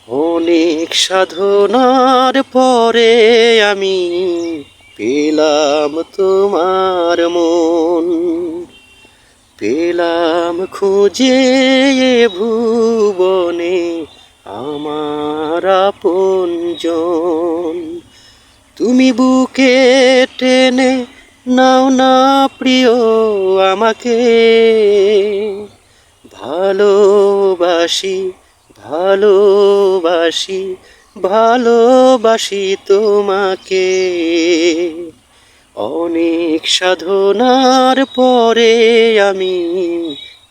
অনেক সাধনার পরে আমি পেলাম তোমার মন, পেলাম খুঁজে এ ভুবনে আমার আপনজন। তুমি বুকে টেনে নাও না প্রিয় আমাকে, ভালোবাসি ভালোবাসি ভালোবাসি তোমাকে। অনেক সাধনার পরে আমি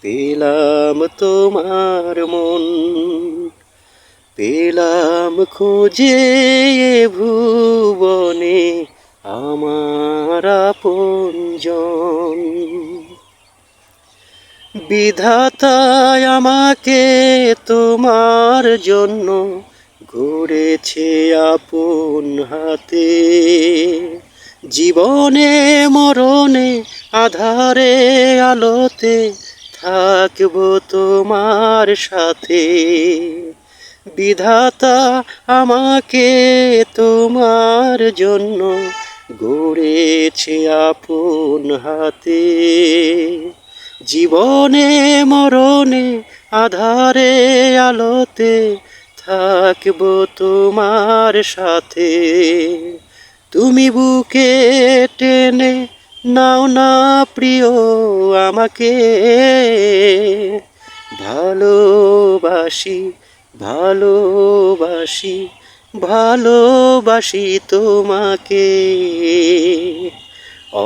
পেলাম তোমার মন, পেলাম খুঁজে এ ভুবনে আমার আপনজন। বিধাতা আমাকে তোমার জন্য গড়েছে আপন হাতে, জীবনে মরণে আধারে আলোতে থাকবো তোমার সাথে। বিধাতা আমাকে তোমার জন্য গড়েছে আপন হাতে, জীবনে মরণে আধারে আলোতে থাকবো তোমার সাথে। তুমি বুকে টেনে নাও না প্রিয় আমাকে, ভালোবাসি ভালোবাসি ভালোবাসি তোমাকে।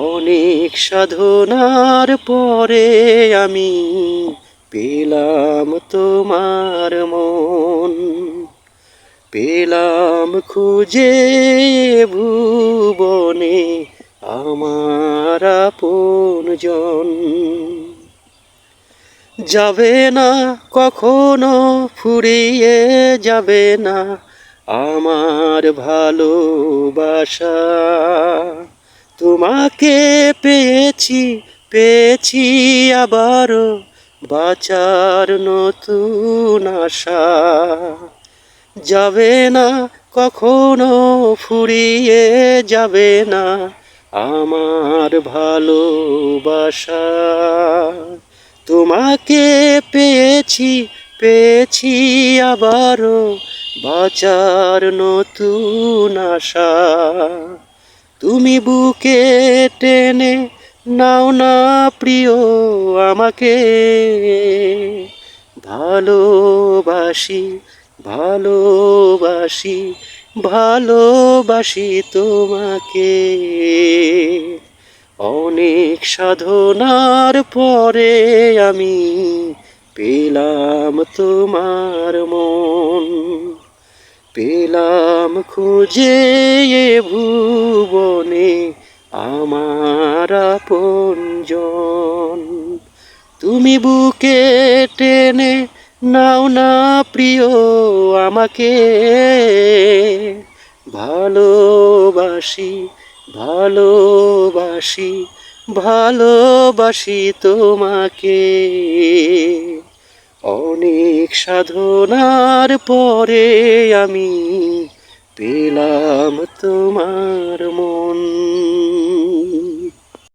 অনেক সাধনার পরে আমি পেলাম তোমার মন, পেলাম খুঁজে ভুবনে আমার আপনজন। যাবে না কখনো ফুরিয়ে যাবে না আমার ভালোবাসা, তোমাকে পেয়েছি পেয়েছি আবারও বাঁচার নতুন আশা। যাবে না কখনো ফুরিয়ে যাবে না আমার ভালোবাসা, তোমাকে পেয়েছি পেয়েছি আবারও বাঁচার নতুন আশা। তুমি বুকে টেনে নাও না প্রিয় আমাকে, ভালোবাসি ভালোবাসি ভালোবাসি তোমাকে। অনেক সাধনার পরে আমি পেলাম তোমার মন, পেলাম খুঁজে এ ভুবনে আমার আপনজন। তুমি বুকে টেনে নাও না প্রিয় আমাকে, ভালোবাসি ভালোবাসি ভালোবাসি তোমাকে। অনেক সাধনার পরে আমি পেলাম তোমার মন।